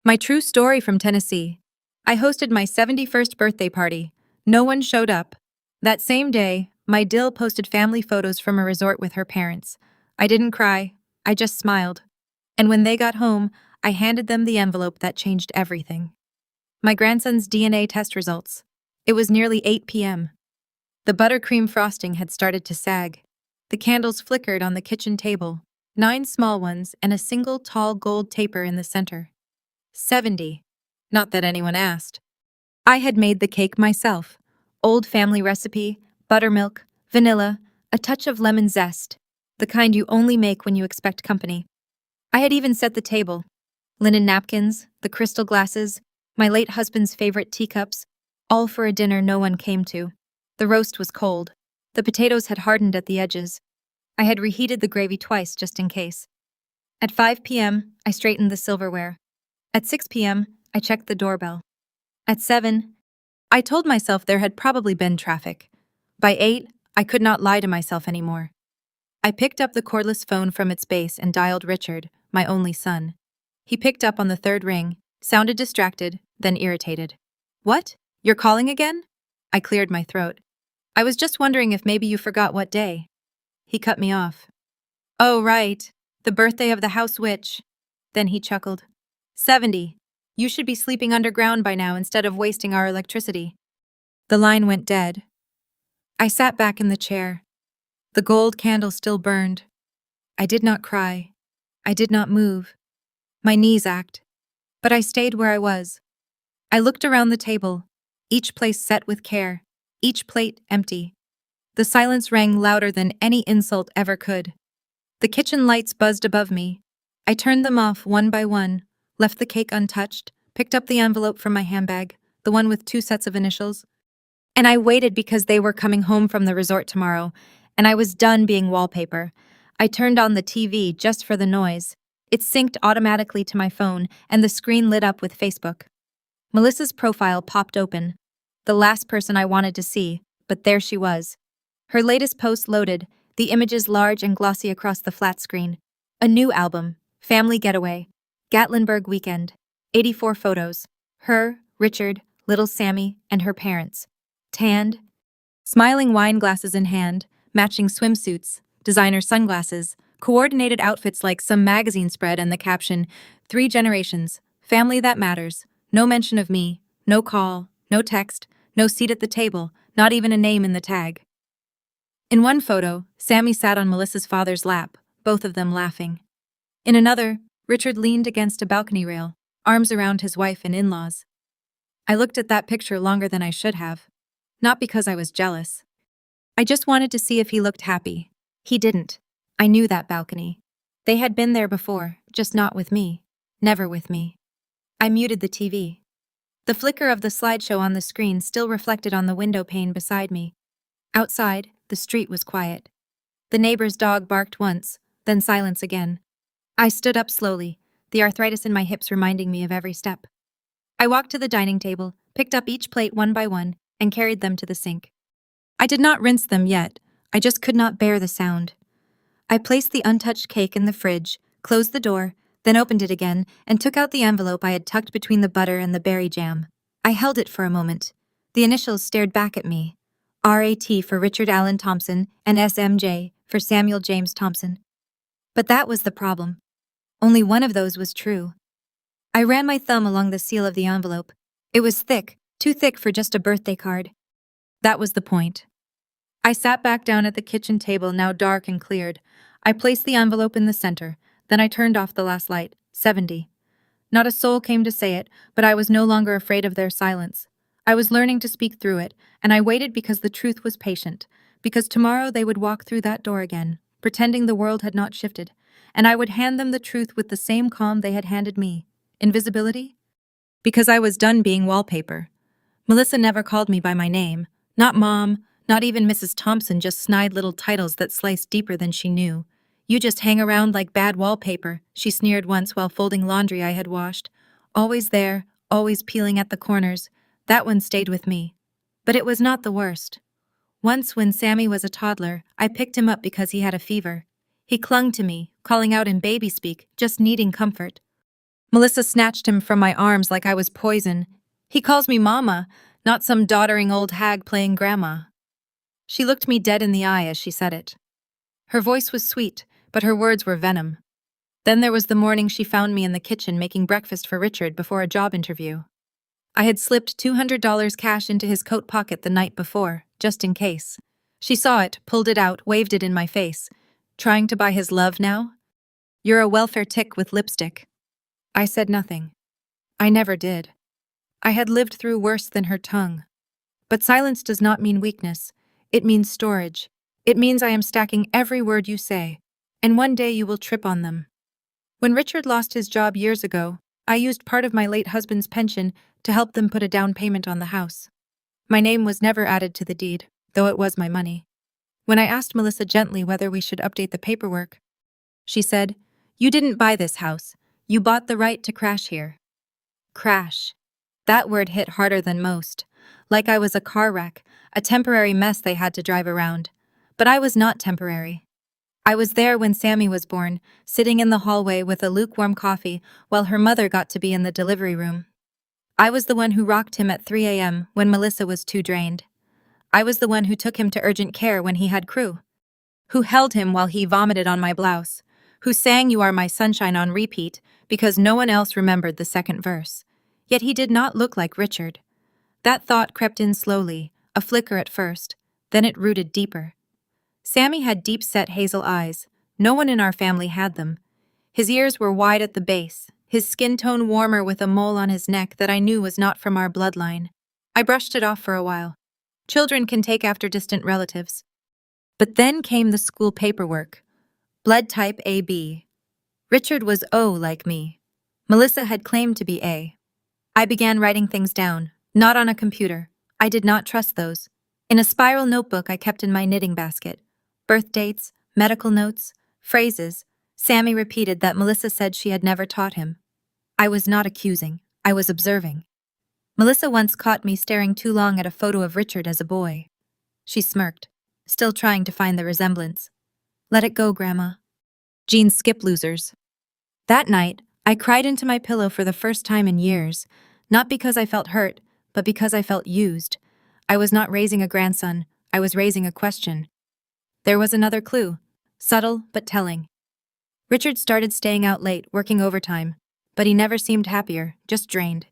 My true story from Tennessee. I hosted my 71st birthday party. No one showed up. That same day, my Dill posted family photos from a resort with her parents. I didn't cry, I just smiled. And when they got home, I handed them the envelope that changed everything. My grandson's DNA test results. It was nearly 8 p.m. The buttercream frosting had started to sag. The candles flickered on the kitchen table, 9 small ones and a single tall gold taper in the center. 70. Not that anyone asked. I had made the cake myself. Old family recipe, buttermilk, vanilla, a touch of lemon zest, the kind you only make when you expect company. I had even set the table. Linen napkins, the crystal glasses, my late husband's favorite teacups, all for a dinner no one came to. The roast was cold. The potatoes had hardened at the edges. I had reheated the gravy twice just in case. At 5 p.m., I straightened the silverware. At 6 p.m., I checked the doorbell. At 7, I told myself there had probably been traffic. By 8, I could not lie to myself anymore. I picked up the cordless phone from its base and dialed Richard, my only son. He picked up on the third ring, sounded distracted, then irritated. "What? You're calling again?" I cleared my throat. "I was just wondering if maybe you forgot what day." He cut me off. "Oh, right. The birthday of the house witch." Then he chuckled. 70. You should be sleeping underground by now instead of wasting our electricity. The line went dead. I sat back in the chair. The gold candle still burned. I did not cry. I did not move. My knees ached. But I stayed where I was. I looked around the table, each place set with care, each plate empty. The silence rang louder than any insult ever could. The kitchen lights buzzed above me. I turned them off one by one, left the cake untouched, picked up the envelope from my handbag, the one with 2 sets of initials. And I waited because they were coming home from the resort tomorrow, and I was done being wallpaper. I turned on the TV just for the noise. It synced automatically to my phone, and the screen lit up with Facebook. Melissa's profile popped open. The last person I wanted to see, but there she was. Her latest post loaded, the images large and glossy across the flat screen. A new album, Family Getaway, Gatlinburg Weekend, 84 photos. Her, Richard, little Sammy, and her parents. Tanned, smiling wine glasses in hand, matching swimsuits, designer sunglasses, coordinated outfits like some magazine spread and the caption, 3 generations, family that matters, no mention of me, no call, no text, no seat at the table, not even a name in the tag. In one photo, Sammy sat on Melissa's father's lap, both of them laughing. In another, Richard leaned against a balcony rail, arms around his wife and in-laws. I looked at that picture longer than I should have. Not because I was jealous. I just wanted to see if he looked happy. He didn't. I knew that balcony. They had been there before, just not with me. Never with me. I muted the TV. The flicker of the slideshow on the screen still reflected on the window pane beside me. Outside, the street was quiet. The neighbor's dog barked once, then silence again. I stood up slowly, the arthritis in my hips reminding me of every step. I walked to the dining table, picked up each plate one by one, and carried them to the sink. I did not rinse them yet, I just could not bear the sound. I placed the untouched cake in the fridge, closed the door, then opened it again, and took out the envelope I had tucked between the butter and the berry jam. I held it for a moment. The initials stared back at me. RAT for Richard Allen Thompson and SMJ for Samuel James Thompson. But that was the problem. Only one of those was true. I ran my thumb along the seal of the envelope. It was thick, too thick for just a birthday card. That was the point. I sat back down at the kitchen table, now dark and cleared. I placed the envelope in the center, then I turned off the last light, 70. Not a soul came to say it, but I was no longer afraid of their silence. I was learning to speak through it, and I waited because the truth was patient, because tomorrow they would walk through that door again, pretending the world had not shifted, and I would hand them the truth with the same calm they had handed me. Invisibility? Because I was done being wallpaper. Melissa never called me by my name. Not Mom, not even Mrs. Thompson, just snide little titles that sliced deeper than she knew. You just hang around like bad wallpaper, she sneered once while folding laundry I had washed. Always there, always peeling at the corners. That one stayed with me. But it was not the worst. Once when Sammy was a toddler, I picked him up because he had a fever. He clung to me, calling out in baby speak, just needing comfort. Melissa snatched him from my arms like I was poison. He calls me Mama, not some doddering old hag playing grandma. She looked me dead in the eye as she said it. Her voice was sweet, but her words were venom. Then there was the morning she found me in the kitchen making breakfast for Richard before a job interview. I had slipped $200 cash into his coat pocket the night before, just in case. She saw it, pulled it out, waved it in my face. Trying to buy his love now? You're a welfare tick with lipstick. I said nothing. I never did. I had lived through worse than her tongue. But silence does not mean weakness. It means storage. It means I am stacking every word you say, and one day you will trip on them. When Richard lost his job years ago, I used part of my late husband's pension to help them put a down payment on the house. My name was never added to the deed, though it was my money. When I asked Melissa gently whether we should update the paperwork, she said, "You didn't buy this house. You bought the right to crash here." Crash. That word hit harder than most. Like I was a car wreck, a temporary mess they had to drive around. But I was not temporary. I was there when Sammy was born, sitting in the hallway with a lukewarm coffee while her mother got to be in the delivery room. I was the one who rocked him at 3 a.m. when Melissa was too drained. I was the one who took him to urgent care when he had croup. Who held him while he vomited on my blouse. Who sang "You Are My Sunshine" on repeat because no one else remembered the second verse. Yet he did not look like Richard. That thought crept in slowly, a flicker at first, then it rooted deeper. Sammy had deep-set hazel eyes. No one in our family had them. His ears were wide at the base, his skin tone warmer with a mole on his neck that I knew was not from our bloodline. I brushed it off for a while. Children can take after distant relatives. But then came the school paperwork. Blood type AB. Richard was O like me. Melissa had claimed to be A. I began writing things down, not on a computer. I did not trust those. In a spiral notebook I kept in my knitting basket. Birth dates, medical notes, phrases. Sammy repeated that Melissa said she had never taught him. I was not accusing. I was observing. Melissa once caught me staring too long at a photo of Richard as a boy. She smirked, still trying to find the resemblance. Let it go, Grandma. Genes skip losers. That night, I cried into my pillow for the first time in years, not because I felt hurt, but because I felt used. I was not raising a grandson, I was raising a question. There was another clue, subtle but telling. Richard started staying out late, working overtime, but he never seemed happier, just drained.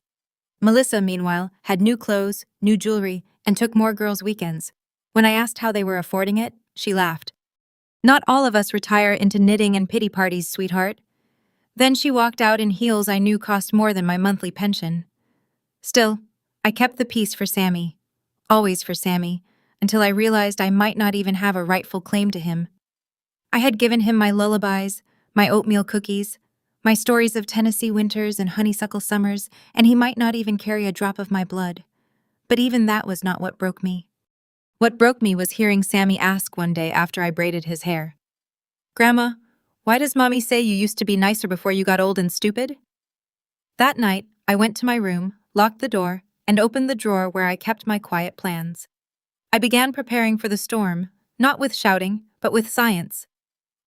Melissa, meanwhile, had new clothes, new jewelry, and took more girls' weekends. When I asked how they were affording it, she laughed. Not all of us retire into knitting and pity parties, sweetheart. Then she walked out in heels I knew cost more than my monthly pension. Still, I kept the peace for Sammy. Always for Sammy, until I realized I might not even have a rightful claim to him. I had given him my lullabies, my oatmeal cookies, my stories of Tennessee winters and honeysuckle summers, and he might not even carry a drop of my blood. But even that was not what broke me. What broke me was hearing Sammy ask one day after I braided his hair, "Grandma, why does Mommy say you used to be nicer before you got old and stupid?" That night, I went to my room, locked the door, and opened the drawer where I kept my quiet plans. I began preparing for the storm, not with shouting, but with science.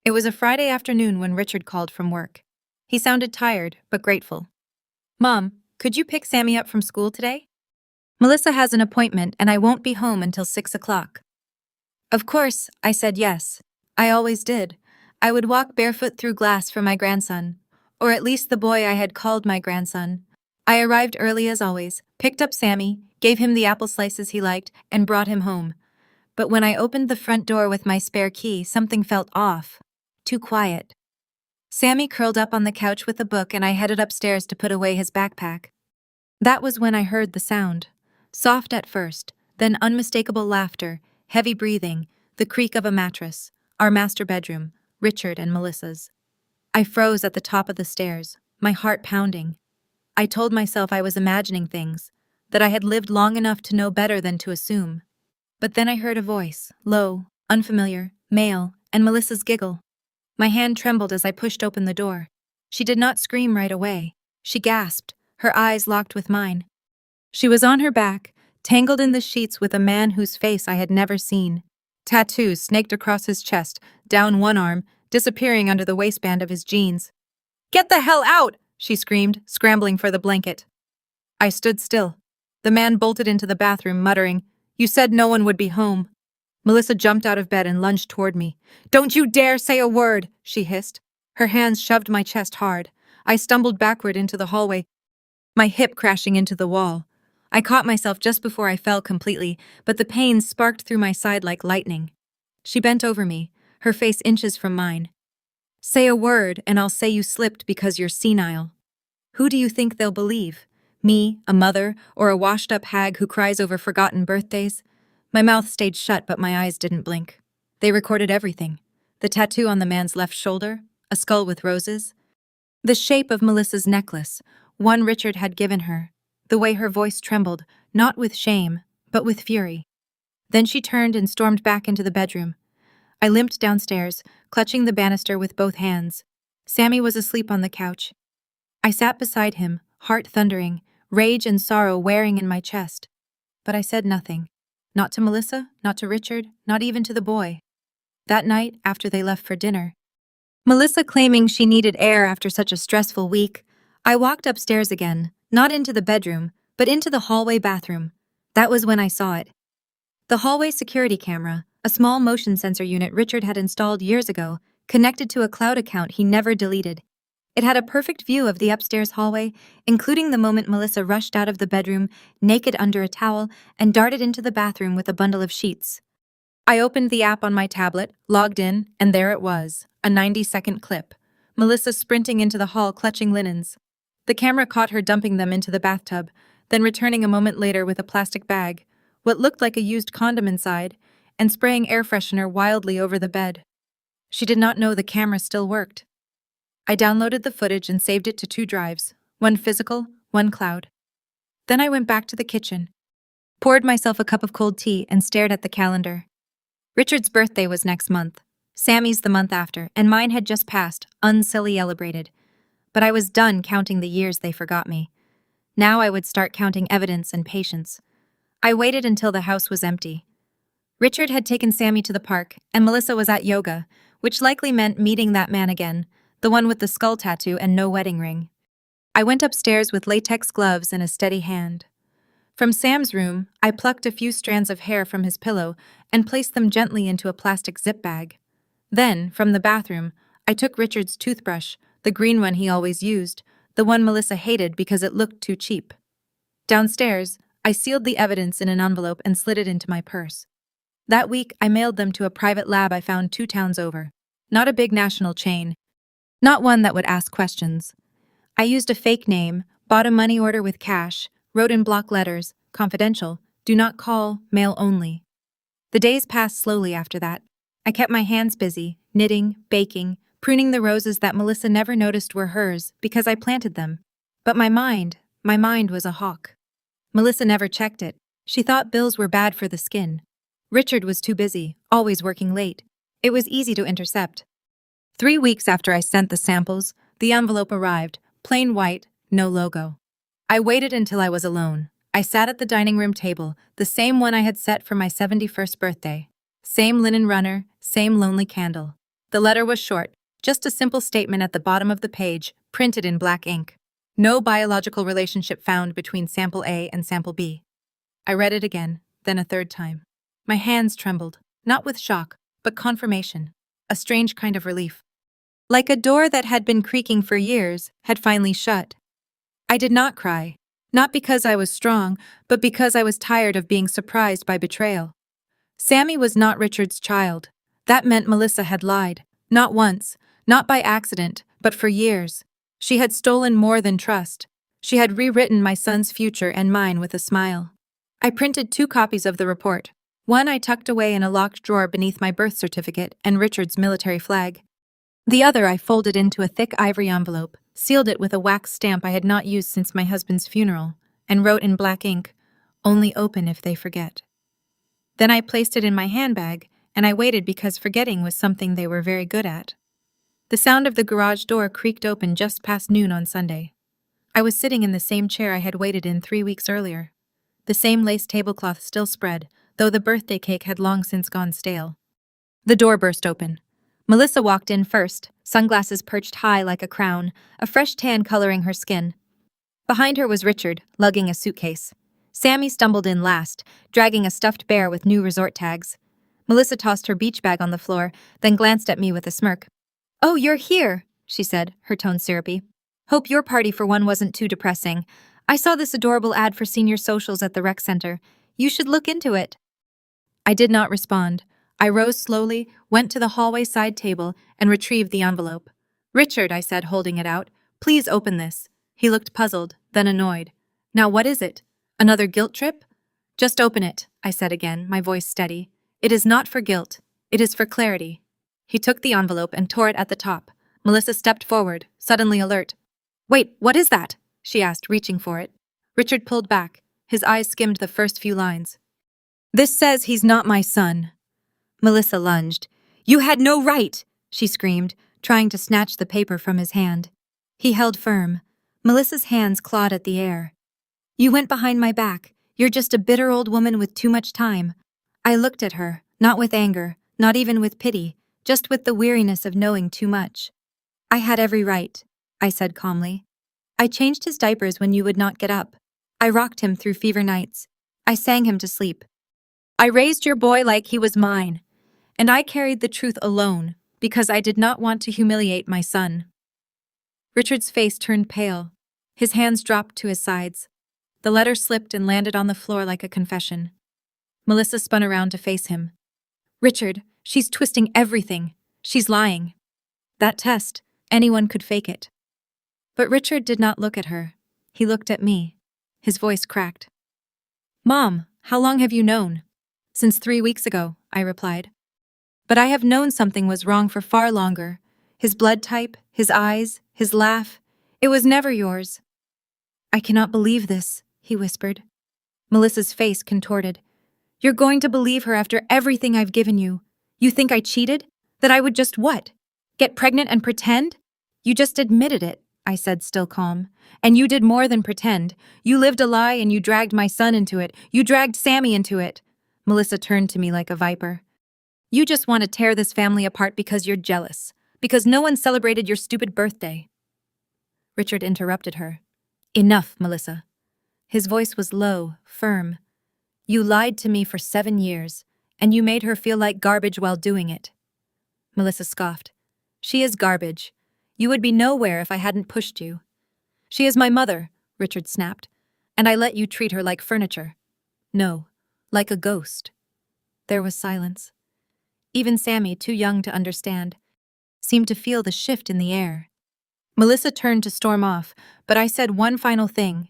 It was a Friday afternoon when Richard called from work. He sounded tired, but grateful. "Mom, could you pick Sammy up from school today? Melissa has an appointment and I won't be home until 6 o'clock. Of course, I said yes. I always did. I would walk barefoot through glass for my grandson, or at least the boy I had called my grandson. I arrived early as always, picked up Sammy, gave him the apple slices he liked, and brought him home. But when I opened the front door with my spare key, something felt off. Too quiet. Sammy curled up on the couch with a book and I headed upstairs to put away his backpack. That was when I heard the sound. Soft at first, then unmistakable laughter, heavy breathing, the creak of a mattress, our master bedroom, Richard and Melissa's. I froze at the top of the stairs, my heart pounding. I told myself I was imagining things, that I had lived long enough to know better than to assume. But then I heard a voice, low, unfamiliar, male, and Melissa's giggle. My hand trembled as I pushed open the door. She did not scream right away. She gasped, her eyes locked with mine. She was on her back, tangled in the sheets with a man whose face I had never seen. Tattoos snaked across his chest, down one arm, disappearing under the waistband of his jeans. "Get the hell out!" she screamed, scrambling for the blanket. I stood still. The man bolted into the bathroom, muttering, "You said no one would be home." Melissa jumped out of bed and lunged toward me. "Don't you dare say a word," she hissed. Her hands shoved my chest hard. I stumbled backward into the hallway, my hip crashing into the wall. I caught myself just before I fell completely, but the pain sparked through my side like lightning. She bent over me, her face inches from mine. "Say a word, and I'll say you slipped because you're senile." Who do you think they'll believe? Me, a mother, or a washed-up hag who cries over forgotten birthdays? My mouth stayed shut, but my eyes didn't blink. They recorded everything. The tattoo on the man's left shoulder, a skull with roses, the shape of Melissa's necklace, one Richard had given her, the way her voice trembled, not with shame, but with fury. Then she turned and stormed back into the bedroom. I limped downstairs, clutching the banister with both hands. Sammy was asleep on the couch. I sat beside him, heart thundering, rage and sorrow wearing in my chest. But I said nothing. Not to Melissa, not to Richard, not even to the boy. That night, after they left for dinner, Melissa claiming she needed air after such a stressful week, I walked upstairs again, not into the bedroom, but into the hallway bathroom. That was when I saw it. The hallway security camera, a small motion sensor unit Richard had installed years ago, connected to a cloud account he never deleted. It had a perfect view of the upstairs hallway, including the moment Melissa rushed out of the bedroom, naked under a towel, and darted into the bathroom with a bundle of sheets. I opened the app on my tablet, logged in, and there it was, a 90-second clip. Melissa sprinting into the hall clutching linens. The camera caught her dumping them into the bathtub, then returning a moment later with a plastic bag, what looked like a used condom inside, and spraying air freshener wildly over the bed. She did not know the camera still worked. I downloaded the footage and saved it to 2 drives, one physical, one cloud. Then I went back to the kitchen, poured myself a cup of cold tea, and stared at the calendar. Richard's birthday was next month, Sammy's the month after, and mine had just passed, uncelebrated. But I was done counting the years they forgot me. Now I would start counting evidence and patience. I waited until the house was empty. Richard had taken Sammy to the park, and Melissa was at yoga, which likely meant meeting that man again, the one with the skull tattoo and no wedding ring. I went upstairs with latex gloves and a steady hand. From Sam's room, I plucked a few strands of hair from his pillow and placed them gently into a plastic zip bag. Then, from the bathroom, I took Richard's toothbrush, the green one he always used, the one Melissa hated because it looked too cheap. Downstairs, I sealed the evidence in an envelope and slid it into my purse. That week, I mailed them to a private lab I found 2 towns over. Not a big national chain. Not one that would ask questions. I used a fake name, bought a money order with cash, wrote in block letters, "Confidential, do not call, mail only." The days passed slowly after that. I kept my hands busy, knitting, baking, pruning the roses that Melissa never noticed were hers because I planted them. But my mind was a hawk. Melissa never checked it. She thought bills were bad for the skin. Richard was too busy, always working late. It was easy to intercept. 3 weeks after I sent the samples, the envelope arrived, plain white, no logo. I waited until I was alone. I sat at the dining room table, the same one I had set for my 71st birthday. Same linen runner, same lonely candle. The letter was short, just a simple statement at the bottom of the page, printed in black ink. No biological relationship found between sample A and sample B. I read it again, then a 3rd time. My hands trembled, not with shock, but confirmation, a strange kind of relief. Like a door that had been creaking for years had finally shut. I did not cry, not because I was strong, but because I was tired of being surprised by betrayal. Sammy was not Richard's child. That meant Melissa had lied, not once, not by accident, but for years. She had stolen more than trust. She had rewritten my son's future and mine with a smile. I printed 2 copies of the report. One I tucked away in a locked drawer beneath my birth certificate and Richard's military flag. The other I folded into a thick ivory envelope, sealed it with a wax stamp I had not used since my husband's funeral, and wrote in black ink, "Only open if they forget." Then I placed it in my handbag, and I waited because forgetting was something they were very good at. The sound of the garage door creaked open just past noon on Sunday. I was sitting in the same chair I had waited in 3 weeks earlier. The same lace tablecloth still spread, though the birthday cake had long since gone stale. The door burst open. Melissa walked in first, sunglasses perched high like a crown, a fresh tan coloring her skin. Behind her was Richard, lugging a suitcase. Sammy stumbled in last, dragging a stuffed bear with new resort tags. Melissa tossed her beach bag on the floor, then glanced at me with a smirk. "Oh, you're here," she said, her tone syrupy. "Hope your party for one wasn't too depressing. I saw this adorable ad for senior socials at the rec center. You should look into it." I did not respond. I rose slowly, went to the hallway side table, and retrieved the envelope. "Richard," I said, holding it out, "please open this." He looked puzzled, then annoyed. "Now what is it? Another guilt trip?" "Just open it," I said again, my voice steady. "It is not for guilt. It is for clarity." He took the envelope and tore it at the top. Melissa stepped forward, suddenly alert. "Wait, what is that?" she asked, reaching for it. Richard pulled back. His eyes skimmed the first few lines. "This says he's not my son." Melissa lunged. "You had no right!" she screamed, trying to snatch the paper from his hand. He held firm. Melissa's hands clawed at the air. "You went behind my back. You're just a bitter old woman with too much time." I looked at her, not with anger, not even with pity, just with the weariness of knowing too much. "I had every right," I said calmly. "I changed his diapers when you would not get up. I rocked him through fever nights. I sang him to sleep. I raised your boy like he was mine. And I carried the truth alone, because I did not want to humiliate my son." Richard's face turned pale. His hands dropped to his sides. The letter slipped and landed on the floor like a confession. Melissa spun around to face him. "Richard, she's twisting everything. She's lying. That test, anyone could fake it." But Richard did not look at her. He looked at me. His voice cracked. "Mom, how long have you known?" "Since 3 weeks ago," I replied. "But I have known something was wrong for far longer. His blood type, his eyes, his laugh. It was never yours." "I cannot believe this," he whispered. Melissa's face contorted. "You're going to believe her after everything I've given you. You think I cheated? That I would just what? Get pregnant and pretend? You just admitted it," I said, still calm. "And you did more than pretend. You lived a lie and you dragged my son into it. You dragged Sammy into it." Melissa turned to me like a viper. "You just want to tear this family apart because you're jealous. Because no one celebrated your stupid birthday." Richard interrupted her. "Enough, Melissa." His voice was low, firm. "You lied to me for 7 years, and you made her feel like garbage while doing it." Melissa scoffed. "She is garbage. You would be nowhere if I hadn't pushed you." "She is my mother," Richard snapped, "and I let you treat her like furniture." "No, like a ghost." There was silence. Even Sammy, too young to understand, seemed to feel the shift in the air. Melissa turned to storm off, but I said one final thing.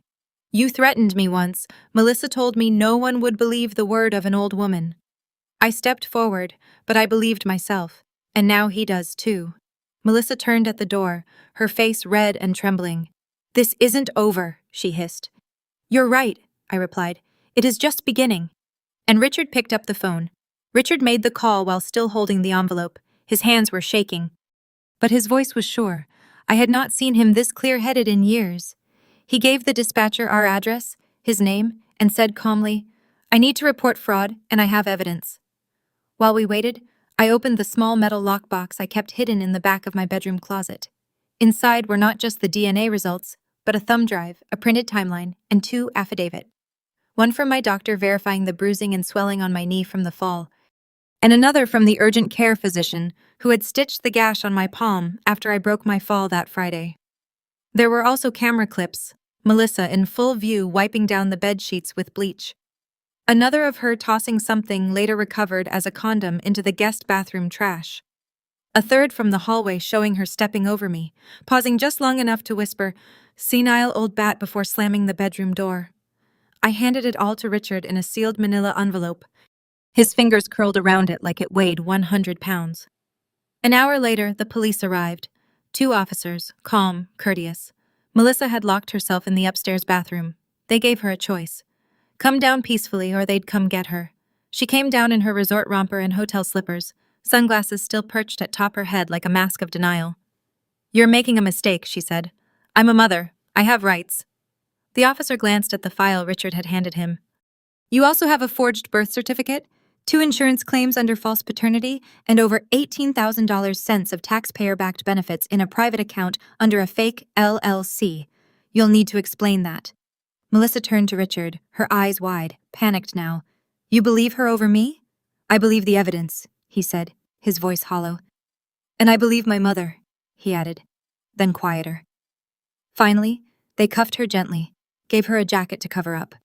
"You threatened me once." Melissa told me no one would believe the word of an old woman. I stepped forward, but I believed myself, and now he does too. Melissa turned at the door, her face red and trembling. "This isn't over," she hissed. "You're right," I replied. "It is just beginning." And Richard picked up the phone. Richard made the call while still holding the envelope. His hands were shaking. But his voice was sure. I had not seen him this clear-headed in years. He gave the dispatcher our address, his name, and said calmly, "I need to report fraud, and I have evidence." While we waited, I opened the small metal lockbox I kept hidden in the back of my bedroom closet. Inside were not just the DNA results, but a thumb drive, a printed timeline, and 2 affidavits. One from my doctor verifying the bruising and swelling on my knee from the fall, and another from the urgent care physician who had stitched the gash on my palm after I broke my fall that Friday. There were also camera clips, Melissa in full view wiping down the bed sheets with bleach. Another of her tossing something later recovered as a condom into the guest bathroom trash. A third from the hallway showing her stepping over me, pausing just long enough to whisper, "Senile old bat," before slamming the bedroom door. I handed it all to Richard in a sealed manila envelope. His fingers curled around it like it weighed 100 pounds. An hour later, the police arrived. 2 officers, calm, courteous. Melissa had locked herself in the upstairs bathroom. They gave her a choice. Come down peacefully or they'd come get her. She came down in her resort romper and hotel slippers, sunglasses still perched atop her head like a mask of denial. "You're making a mistake," she said. "I'm a mother. I have rights." The officer glanced at the file Richard had handed him. "You also have a forged birth certificate? 2 insurance claims under false paternity, and over $18,000 cents of taxpayer-backed benefits in a private account under a fake LLC. You'll need to explain that. Melissa turned to Richard, her eyes wide, panicked now. You believe her over me? I believe the evidence, he said, his voice hollow. And I believe my mother, he added, then quieter. Finally, they cuffed her gently, gave her a jacket to cover up.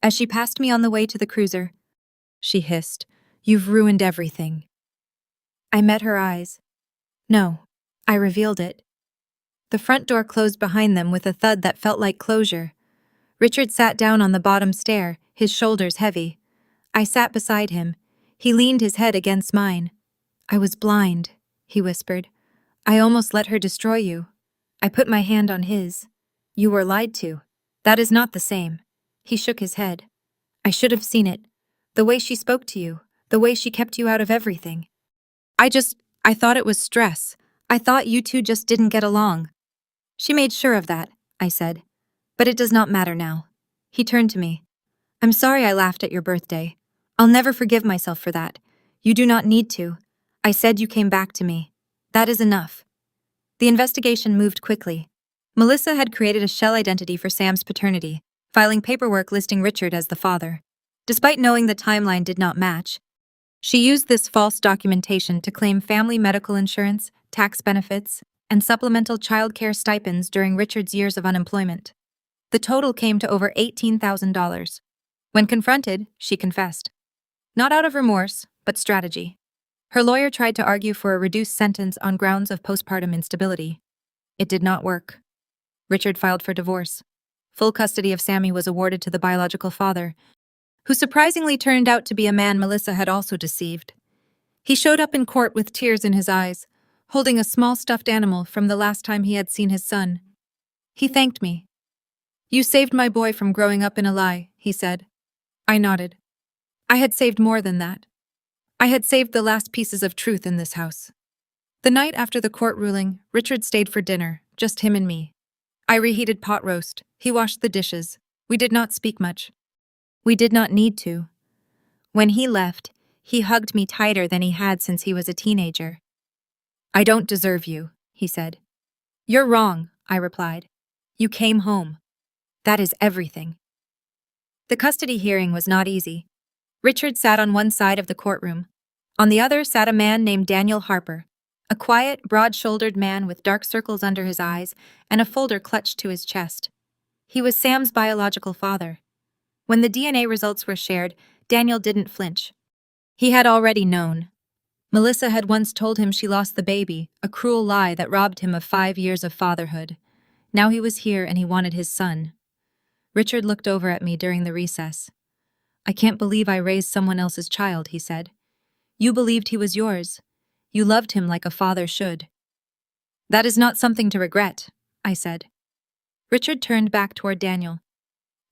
As she passed me on the way to the cruiser, she hissed, You've ruined everything. I met her eyes. No, I revealed it. The front door closed behind them with a thud that felt like closure. Richard sat down on the bottom stair, his shoulders heavy. I sat beside him. He leaned his head against mine. I was blind, he whispered. I almost let her destroy you. I put my hand on his. You were lied to. That is not the same. He shook his head. I should have seen it. The way she spoke to you, the way she kept you out of everything. I thought it was stress. I thought you two just didn't get along. She made sure of that, I said. But it does not matter now. He turned to me. I'm sorry I laughed at your birthday. I'll never forgive myself for that. You do not need to. I said you came back to me. That is enough. The investigation moved quickly. Melissa had created a shell identity for Sam's paternity, filing paperwork listing Richard as the father. Despite knowing the timeline did not match, she used this false documentation to claim family medical insurance, tax benefits, and supplemental child care stipends during Richard's years of unemployment. The total came to over $18,000. When confronted, she confessed. Not out of remorse, but strategy. Her lawyer tried to argue for a reduced sentence on grounds of postpartum instability. It did not work. Richard filed for divorce. Full custody of Sammy was awarded to the biological father, who surprisingly turned out to be a man Melissa had also deceived. He showed up in court with tears in his eyes, holding a small stuffed animal from the last time he had seen his son. He thanked me. You saved my boy from growing up in a lie, he said. I nodded. I had saved more than that. I had saved the last pieces of truth in this house. The night after the court ruling, Richard stayed for dinner, just him and me. I reheated pot roast. He washed the dishes. We did not speak much. We did not need to. When he left, he hugged me tighter than he had since he was a teenager. I don't deserve you, he said. You're wrong, I replied. You came home. That is everything. The custody hearing was not easy. Richard sat on one side of the courtroom. On the other sat a man named Daniel Harper, a quiet, broad-shouldered man with dark circles under his eyes and a folder clutched to his chest. He was Sam's biological father. When the DNA results were shared, Daniel didn't flinch. He had already known. Melissa had once told him she lost the baby, a cruel lie that robbed him of 5 years of fatherhood. Now he was here and he wanted his son. Richard looked over at me during the recess. I can't believe I raised someone else's child, he said. You believed he was yours. You loved him like a father should. That is not something to regret, I said. Richard turned back toward Daniel.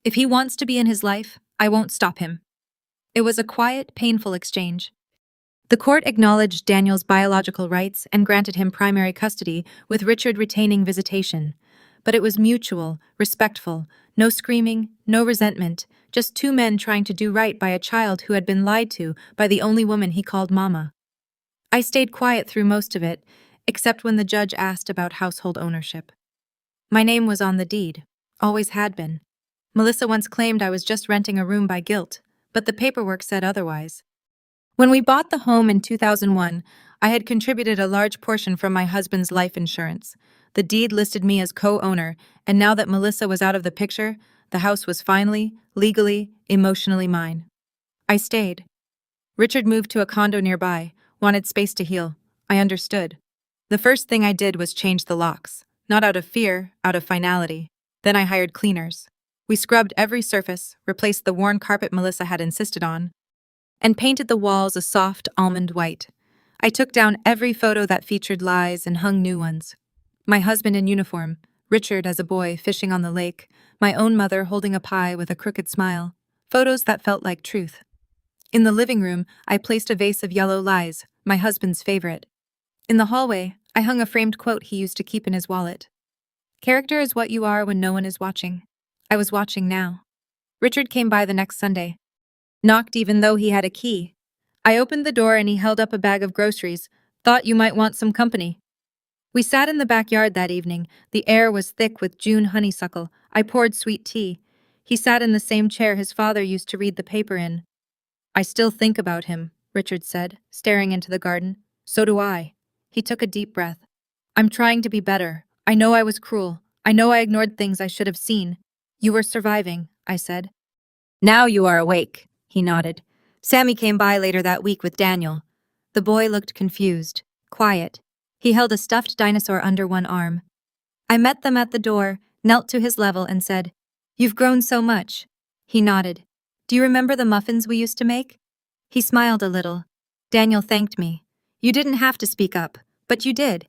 If he wants to be in his life, I won't stop him. It was a quiet, painful exchange. The court acknowledged Daniel's biological rights and granted him primary custody, with Richard retaining visitation. But it was mutual, respectful, no screaming, no resentment, just two men trying to do right by a child who had been lied to by the only woman he called Mama. I stayed quiet through most of it, except when the judge asked about household ownership. My name was on the deed, always had been. Melissa once claimed I was just renting a room by guilt, but the paperwork said otherwise. When we bought the home in 2001, I had contributed a large portion from my husband's life insurance. The deed listed me as co-owner, and now that Melissa was out of the picture, the house was finally, legally, emotionally mine. I stayed. Richard moved to a condo nearby, wanted space to heal. I understood. The first thing I did was change the locks, not out of fear, out of finality. Then I hired cleaners. We scrubbed every surface, replaced the worn carpet Melissa had insisted on, and painted the walls a soft almond white. I took down every photo that featured lies and hung new ones. My husband in uniform, Richard as a boy fishing on the lake, my own mother holding a pie with a crooked smile, photos that felt like truth. In the living room, I placed a vase of yellow lies, my husband's favorite. In the hallway, I hung a framed quote he used to keep in his wallet. Character is what you are when no one is watching. I was watching now. Richard came by the next Sunday. Knocked even though he had a key. I opened the door and he held up a bag of groceries. Thought you might want some company. We sat in the backyard that evening. The air was thick with June honeysuckle. I poured sweet tea. He sat in the same chair his father used to read the paper in. I still think about him, Richard said, staring into the garden. So do I. He took a deep breath. I'm trying to be better. I know I was cruel. I know I ignored things I should have seen. You were surviving, I said. Now you are awake, he nodded. Sammy came by later that week with Daniel. The boy looked confused, quiet. He held a stuffed dinosaur under one arm. I met them at the door, knelt to his level and said, You've grown so much. He nodded. Do you remember the muffins we used to make? He smiled a little. Daniel thanked me. You didn't have to speak up, but you did.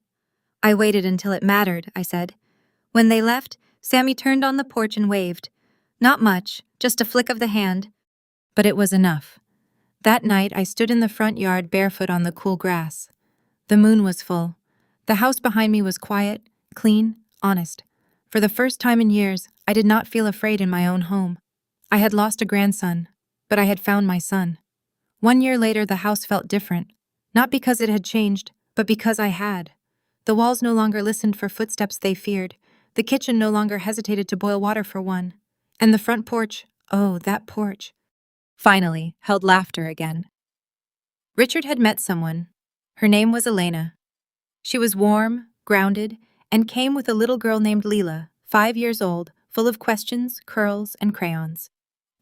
I waited until it mattered, I said. When they left, Sammy turned on the porch and waved. Not much, just a flick of the hand. But it was enough. That night, I stood in the front yard barefoot on the cool grass. The moon was full. The house behind me was quiet, clean, honest. For the first time in years, I did not feel afraid in my own home. I had lost a grandson, but I had found my son. 1 year later, the house felt different. Not because it had changed, but because I had. The walls no longer listened for footsteps they feared. The kitchen no longer hesitated to boil water for one. And the front porch, oh, that porch, finally held laughter again. Richard had met someone. Her name was Elena. She was warm, grounded, and came with a little girl named Leela, 5 years old, full of questions, curls, and crayons.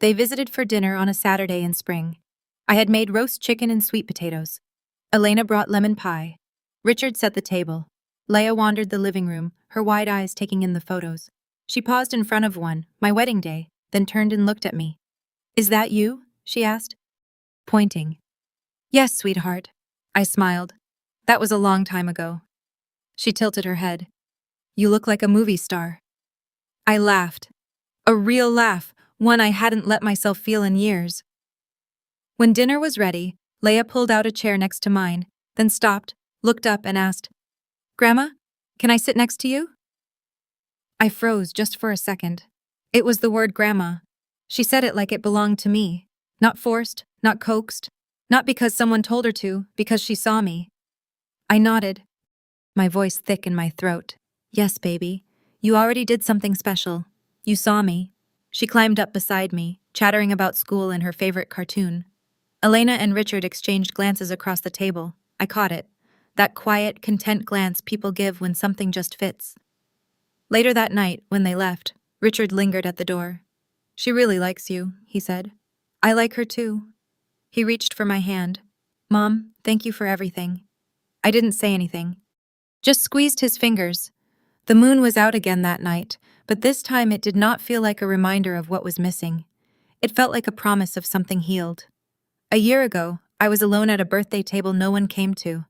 They visited for dinner on a Saturday in spring. I had made roast chicken and sweet potatoes. Elena brought lemon pie. Richard set the table. Leia wandered the living room, her wide eyes taking in the photos. She paused in front of one, my wedding day, then turned and looked at me. Is that you? She asked, pointing. Yes, sweetheart. I smiled. That was a long time ago. She tilted her head. You look like a movie star. I laughed. A real laugh, one I hadn't let myself feel in years. When dinner was ready, Leia pulled out a chair next to mine, then stopped, looked up and asked, Grandma, can I sit next to you? I froze just for a second. It was the word grandma. She said it like it belonged to me. Not forced, not coaxed, not because someone told her to, because she saw me. I nodded, my voice thick in my throat. Yes, baby. You already did something special. You saw me. She climbed up beside me, chattering about school and her favorite cartoon. Elena and Richard exchanged glances across the table. I caught it. That quiet, content glance people give when something just fits. Later that night, when they left, Richard lingered at the door. She really likes you, he said. I like her too. He reached for my hand. Mom, thank you for everything. I didn't say anything. Just squeezed his fingers. The moon was out again that night, but this time it did not feel like a reminder of what was missing. It felt like a promise of something healed. A year ago, I was alone at a birthday table no one came to.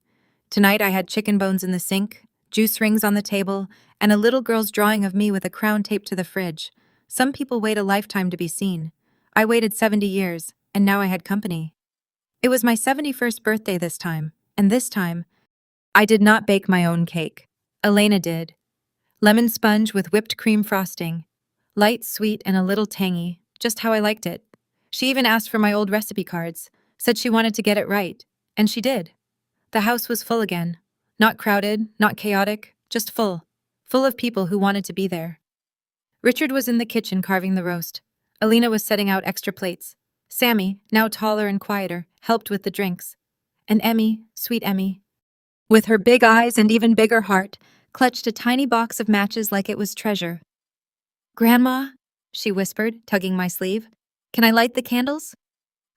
Tonight I had chicken bones in the sink, juice rings on the table, and a little girl's drawing of me with a crown taped to the fridge. Some people wait a lifetime to be seen. I waited 70 years, and now I had company. It was my 71st birthday this time, and this time, I did not bake my own cake. Elena did. Lemon sponge with whipped cream frosting. Light, sweet, and a little tangy, just how I liked it. She even asked for my old recipe cards, said she wanted to get it right, and she did. The house was full again. Not crowded, not chaotic, just full. Full of people who wanted to be there. Richard was in the kitchen carving the roast. Elena was setting out extra plates. Sammy, now taller and quieter, helped with the drinks. And Emmy, sweet Emmy, with her big eyes and even bigger heart, clutched a tiny box of matches like it was treasure. Grandma, she whispered, tugging my sleeve, can I light the candles?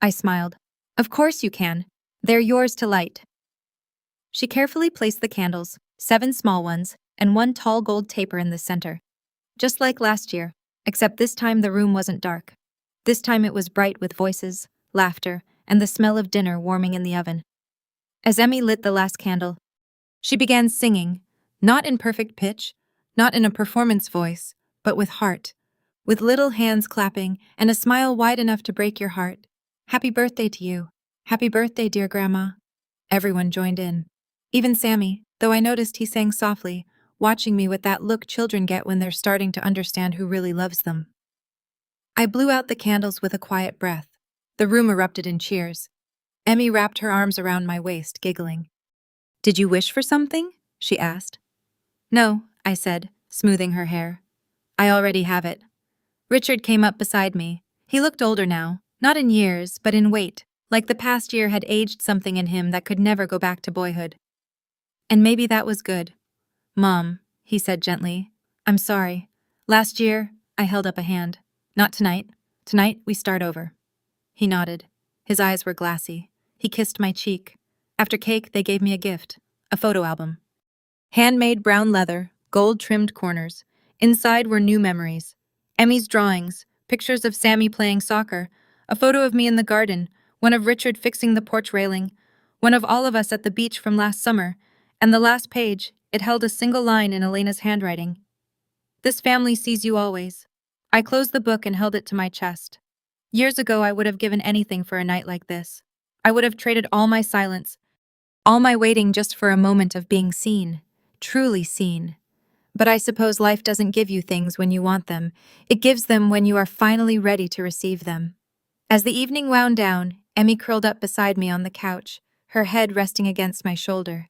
I smiled. Of course you can. They're yours to light. She carefully placed the candles, 7 small ones, and 1 tall gold taper in the center. Just like last year, except this time the room wasn't dark. This time it was bright with voices, laughter, and the smell of dinner warming in the oven. As Emmy lit the last candle, she began singing, not in perfect pitch, not in a performance voice, but with heart, with little hands clapping and a smile wide enough to break your heart. Happy birthday to you. Happy birthday, dear Grandma. Everyone joined in. Even Sammy, though I noticed he sang softly, watching me with that look children get when they're starting to understand who really loves them. I blew out the candles with a quiet breath. The room erupted in cheers. Emmy wrapped her arms around my waist, giggling. Did you wish for something? She asked. No, I said, smoothing her hair. I already have it. Richard came up beside me. He looked older now, not in years, but in weight, like the past year had aged something in him that could never go back to boyhood. And maybe that was good. Mom, he said gently, I'm sorry. Last year, I held up a hand. Not tonight. Tonight, we start over. He nodded. His eyes were glassy. He kissed my cheek. After cake, they gave me a gift, a photo album. Handmade brown leather, gold-trimmed corners. Inside were new memories. Emmy's drawings, pictures of Sammy playing soccer, a photo of me in the garden, one of Richard fixing the porch railing, one of all of us at the beach from last summer, and the last page, it held a single line in Elena's handwriting. This family sees you always. I closed the book and held it to my chest. Years ago, I would have given anything for a night like this. I would have traded all my silence, all my waiting just for a moment of being seen, truly seen. But I suppose life doesn't give you things when you want them. It gives them when you are finally ready to receive them. As the evening wound down, Emmy curled up beside me on the couch, her head resting against my shoulder.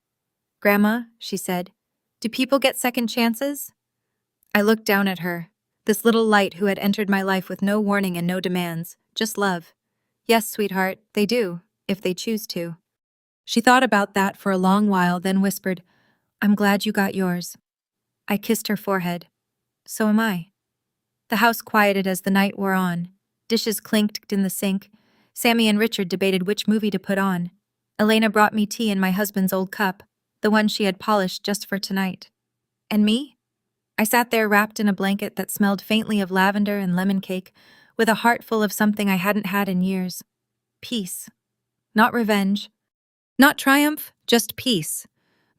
Grandma, she said, do people get second chances? I looked down at her, this little light who had entered my life with no warning and no demands, just love. Yes, sweetheart, they do, if they choose to. She thought about that for a long while, then whispered, I'm glad you got yours. I kissed her forehead. So am I. The house quieted as the night wore on. Dishes clinked in the sink. Sammy and Richard debated which movie to put on. Elena brought me tea in my husband's old cup, the one she had polished just for tonight. And me? I sat there wrapped in a blanket that smelled faintly of lavender and lemon cake, with a heart full of something I hadn't had in years. Peace. Not revenge. Not triumph, just peace.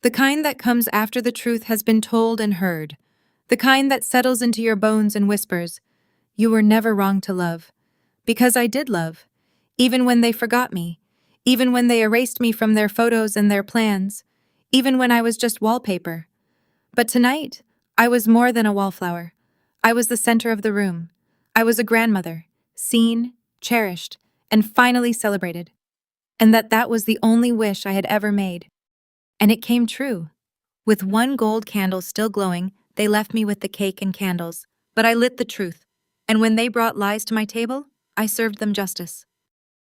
The kind that comes after the truth has been told and heard. The kind that settles into your bones and whispers, you were never wrong to love. Because I did love. Even when they forgot me. Even when they erased me from their photos and their plans. Even when I was just wallpaper. But tonight, I was more than a wallflower. I was the center of the room. I was a grandmother, seen, cherished, and finally celebrated. And that was the only wish I had ever made. And it came true. With one gold candle still glowing, they left me with the cake and candles. But I lit the truth. And when they brought lies to my table, I served them justice.